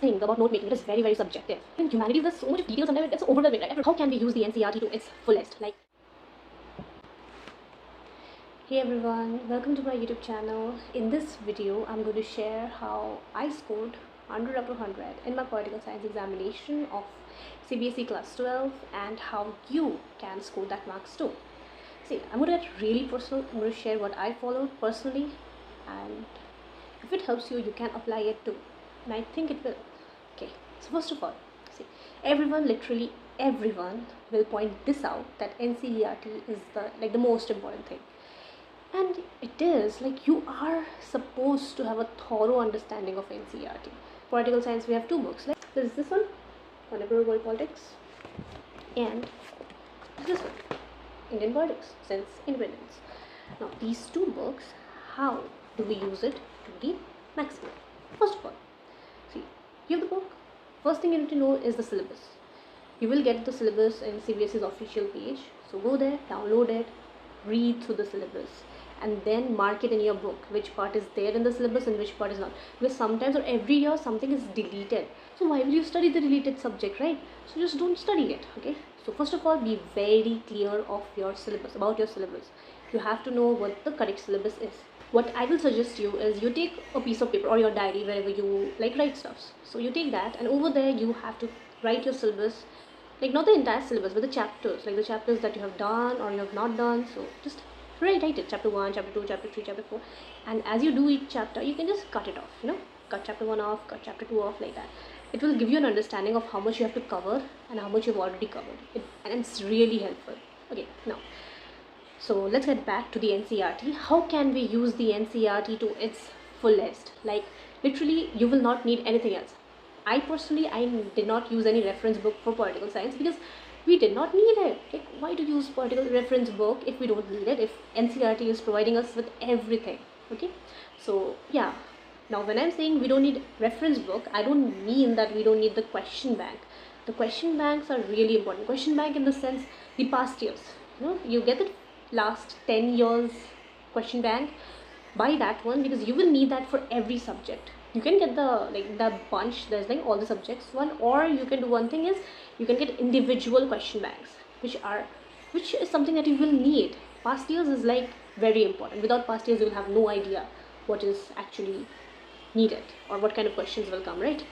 thing about note making, it is very, very subjective. In humanities, there's so much of details and it's overwhelming, right? How can we use the NCERT to its fullest? Like, hey everyone, welcome to my YouTube channel. In this video, I'm going to share how I scored 100 out of 100 in my political science examination of cbse class 12 and how you can score that marks too. See, I'm going to get really personal. I'm going to share what I followed personally, and if it helps you, you can apply it too. And I think it will. Okay, so first of all, see, everyone, literally everyone, will point this out that NCERT is the most important thing. And it is, like, you are supposed to have a thorough understanding of NCERT. Political science, we have two books. Like, there's this one, Contemporary World Politics, and this one, Indian Politics since Independence. Now, these two books, how do we use it to the maximum? First of all, see, you have the book. First thing you need to know is the syllabus. You will get the syllabus in CBSE's official page. So go there, download it, read through the syllabus, and then mark it in your book which part is there in the syllabus and which part is not, because sometimes or every year something is deleted. So why will you study the deleted subject, right? So just don't study it. Okay, so first of all, be very clear of your syllabus, about your syllabus. You have to know what the correct syllabus is. What I will suggest you is you take a piece of paper or your diary, wherever you like write stuffs. So you take that, and over there you have to write your syllabus, like not the entire syllabus but the chapters, like the chapters that you have done or you have not done. So just write it, chapter 1, chapter 2, chapter 3, chapter 4, and as you do each chapter you can just cut it off, cut chapter 1 off, cut chapter 2 off, like that. It will give you an understanding of how much you have to cover and how much you've already covered and it's really helpful. Okay, now, so let's get back to the NCERT. How can we use the NCERT to its fullest? Like, literally you will not need anything else. I personally, I did not use any reference book for political science because we did not need it. Like, why to use political reference book if we don't need it, if NCERT is providing us with everything? Okay, so yeah, now when I'm saying we don't need reference book, I don't mean that we don't need the question bank. The question banks are really important. Question bank in the sense, the past years, you get the last 10 years question bank. Buy that one because you will need that for every subject. You can get the bunch, there's like all the subjects one, or you can do one thing is you can get individual question banks, which is something that you will need. Past years is like very important. Without past years you will have no idea what is actually needed or what kind of questions will come, right?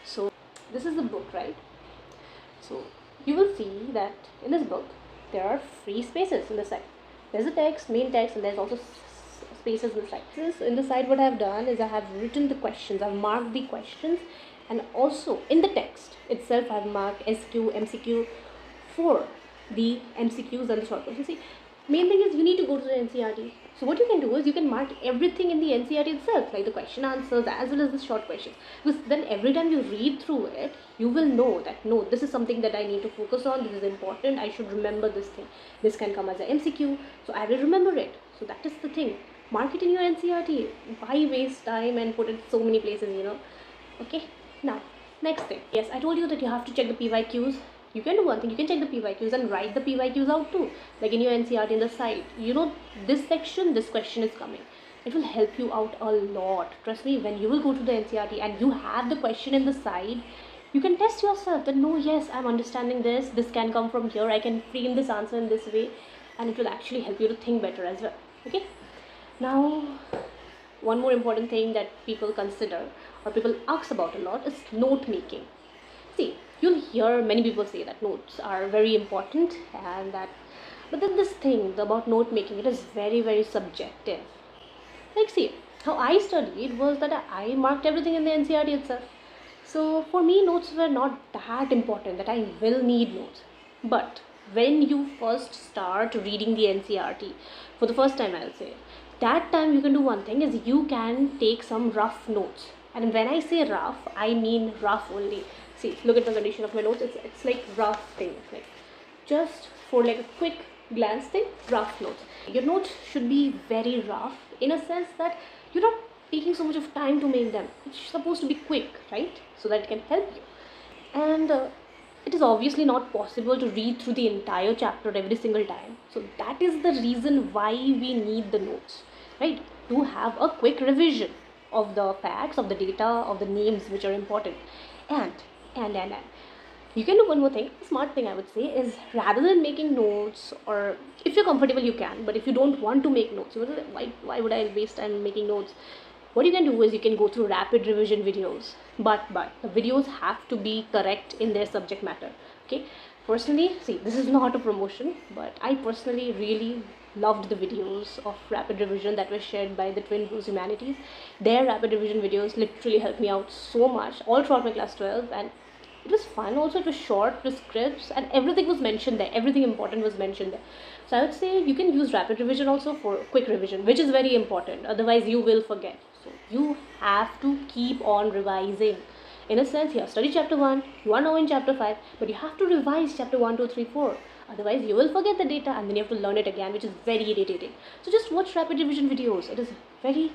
So this is the book, right? So you will see that in this book there are free spaces in the side. There's a text, main text, and there's also spaces in the side. In the side, what I have done is I have written the questions, I've marked the questions, and also in the text itself I've marked SQ, MCQ for the MCQs and the short questions. See, main thing is you need to go to the NCERT. So what you can do is you can mark everything in the NCERT itself, like the question answers as well as the short questions, because then every time you read through it, you will know that no, this is something that I need to focus on, this is important, I should remember this thing, this can come as an MCQ, so I will remember it. So that is the thing. Mark it in your NCERT. Why waste time and put it so many places, Okay, now next thing, yes, I told you that you have to check the PYQs. You can do one thing, you can check the PYQs and write the PYQs out too, like in your NCERT in the side. This section, this question is coming. It will help you out a lot. Trust me, when you will go to the NCERT and you have the question in the side, you can test yourself that no, yes, I'm understanding this can come from here, I can frame this answer in this way, and it will actually help you to think better as well. Okay, now one more important thing that people consider or people ask about a lot is note making. See, you'll hear many people say that notes are very important, and that, but then this thing about note making, it is very, very subjective. Like, see, how I studied was that I marked everything in the NCERT itself. So for me, notes were not that important that I will need notes. But when you first start reading the NCERT for the first time, I'll say, that time you can do one thing is you can take some rough notes. And when I say rough, I mean rough only. See, look at the condition of my notes. It's like rough thing, like just for like a quick glance thing, rough notes. Your notes should be very rough in a sense that you're not taking so much of time to make them. It's supposed to be quick, right? So that it can help you. And it is obviously not possible to read through the entire chapter every single time. So that is the reason why we need the notes, right? To have a quick revision of the facts, of the data, of the names which are important. And and you can do one more thing. Smart thing I would say is, rather than making notes, or if you're comfortable you can, but if you don't want to make notes, you will say, why would I waste time making notes? What you can do is you can go through rapid revision videos, but the videos have to be correct in their subject matter. Okay, personally, see, this is not a promotion, but I personally really loved the videos of rapid revision that were shared by the twin bros humanities. Their rapid revision videos literally helped me out so much all throughout my class 12, and it was fun also. It was short with scripts and everything was mentioned there, everything important was mentioned there. So I would say you can use rapid revision also for quick revision, which is very important, otherwise you will forget. So you have to keep on revising. In a sense, here, study chapter 1, you are now in chapter 5, but you have to revise chapter 1, 2, 3, 4. Otherwise you will forget the data and then you have to learn it again, which is very irritating. So just watch rapid revision videos. It's a very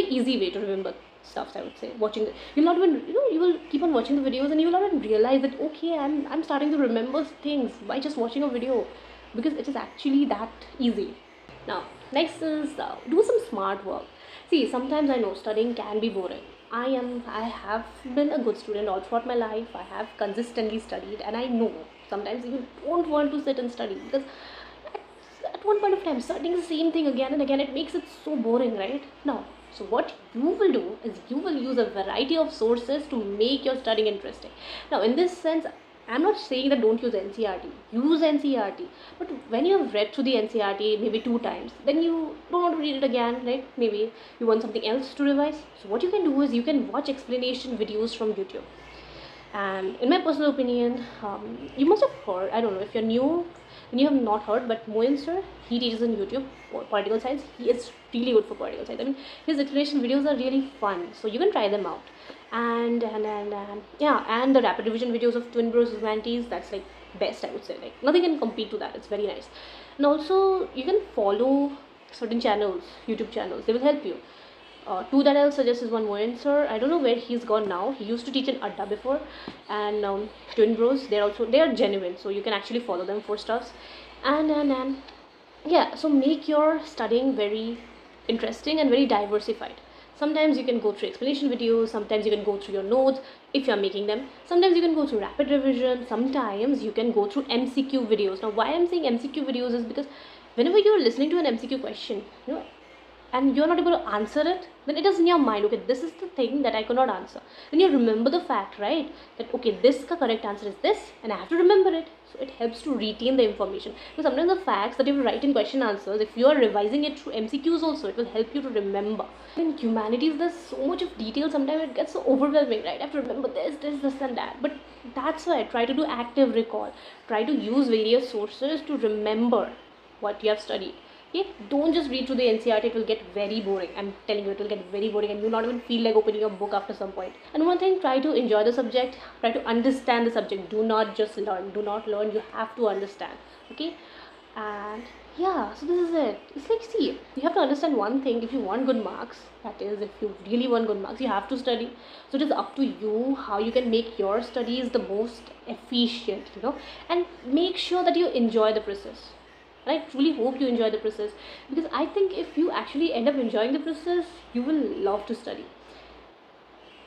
easy way to remember stuff, I would say. Watching you'll not even, you will keep on watching the videos and you will not even realize that, okay, I'm starting to remember things by just watching a video, because it is actually that easy. Now next is, do some smart work. See, sometimes I know studying can be boring. I have been a good student all throughout my life. I have consistently studied, and I know sometimes you don't want to sit and study, because at one point of time studying the same thing again and again, it makes it so boring, right? Now, so what you will do is you will use a variety of sources to make your studying interesting. Now in this sense, I'm not saying that don't use NCRT. Use NCRT. But when you have read through the NCRT maybe 2 times, then you don't want to read it again, right? Maybe you want something else to revise. So what you can do is you can watch explanation videos from YouTube. And in my personal opinion, you must have heard, I don't know if you're new and you have not heard, but Moin sir, he teaches on YouTube political science. He is really good for political science. I mean, his explanation videos are really fun, so you can try them out. And yeah, and the rapid revision videos of twin bros humanities, that's like best, I would say. Like nothing can compete to that. It's very nice. And also you can follow certain channels, YouTube channels. They will help you. Two that I'll suggest is one Moin sir. I don't know where he's gone now. He used to teach in Adda before, and twin bros. They are genuine, so you can actually follow them for stuffs. And yeah, so make your studying very interesting and very diversified. Sometimes you can go through explanation videos. Sometimes you can go through your notes if you are making them. Sometimes you can go through rapid revision. Sometimes you can go through MCQ videos. Now, why I'm saying MCQ videos is because whenever you're listening to an MCQ question, and you're not able to answer it, then it is in your mind, okay, this is the thing that I could not answer. Then you remember the fact, right, that okay, this correct answer is this, and I have to remember it. So it helps to retain the information. So sometimes the facts that you write in question answers, if you are revising it through MCQs also, it will help you to remember. In humanities, there's so much of detail, sometimes it gets so overwhelming, right? I have to remember this and that. But that's why I try to do active recall. Try to use various sources to remember what you have studied. Okay, don't just read through the NCRT, it will get very boring. I'm telling you, it will get very boring and you'll not even feel like opening your book after some point. And one thing, try to enjoy the subject, try to understand the subject. Do not just learn, you have to understand. Okay, and yeah, so this is it. It's like, see, you have to understand one thing. If you want good marks, that is, if you really want good marks, you have to study. So it is up to you how you can make your studies the most efficient, and make sure that you enjoy the process. And I truly hope you enjoy the process, because I think if you actually end up enjoying the process, you will love to study.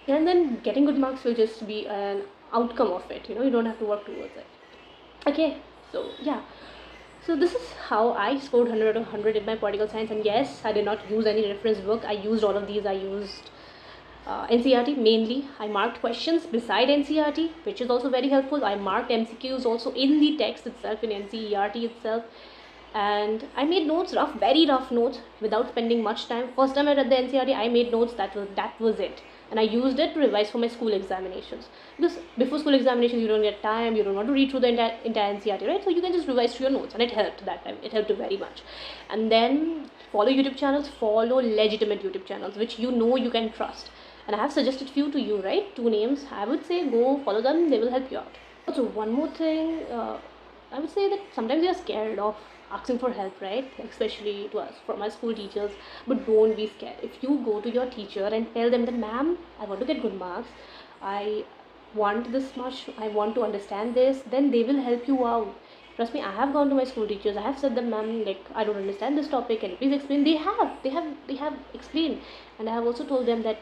And then getting good marks will just be an outcome of it. You don't have to work towards it. Okay, so yeah. So this is how I scored 100 out of 100 in my political science. And yes, I did not use any reference book. I used all of these. I used NCRT mainly. I marked questions beside NCRT, which is also very helpful. I marked MCQs also in the text itself, in NCERT itself. And I made notes, very rough notes, without spending much time. First time I read the NCRT, I made notes. That was it, and I used it to revise for my school examinations. Because before school examinations, you don't get time, you don't want to read through the entire NCRT, right? So you can just revise through your notes, and it helped that time. It helped very much. And then follow YouTube channels, follow legitimate YouTube channels, which you can trust. And I have suggested few to you, right? 2 names. I would say go follow them. They will help you out. Also, one more thing. I would say that sometimes you're scared of asking for help, right? Especially to us, from our school teachers. But don't be scared. If you go to your teacher and tell them that, ma'am, I want to get good marks, I want this much, I want to understand this, then they will help you out. Trust me, I have gone to my school teachers. I have said them, ma'am, like, I don't understand this topic, can you please explain? They have explained. And I have also told them that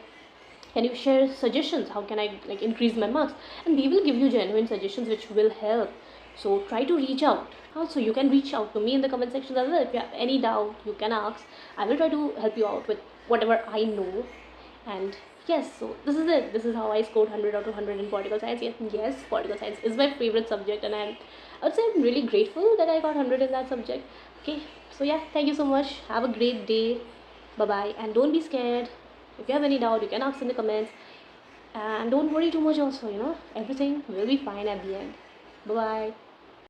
Can you share suggestions? How can I like increase my marks? And they will give you genuine suggestions which will help. So try to reach out. Also, you can reach out to me in the comment section as well. If you have any doubt, you can ask. I will try to help you out with whatever I know. And yes, so this is it. This is how I scored 100 out of 100 in political science. Yes, political science is my favorite subject, and I would say I'm really grateful that I got 100 in that subject. Okay, so yeah, thank you so much. Have a great day. Bye bye, and don't be scared. If you have any doubt, you can ask in the comments. And don't worry too much also, everything will be fine at the end. Bye bye.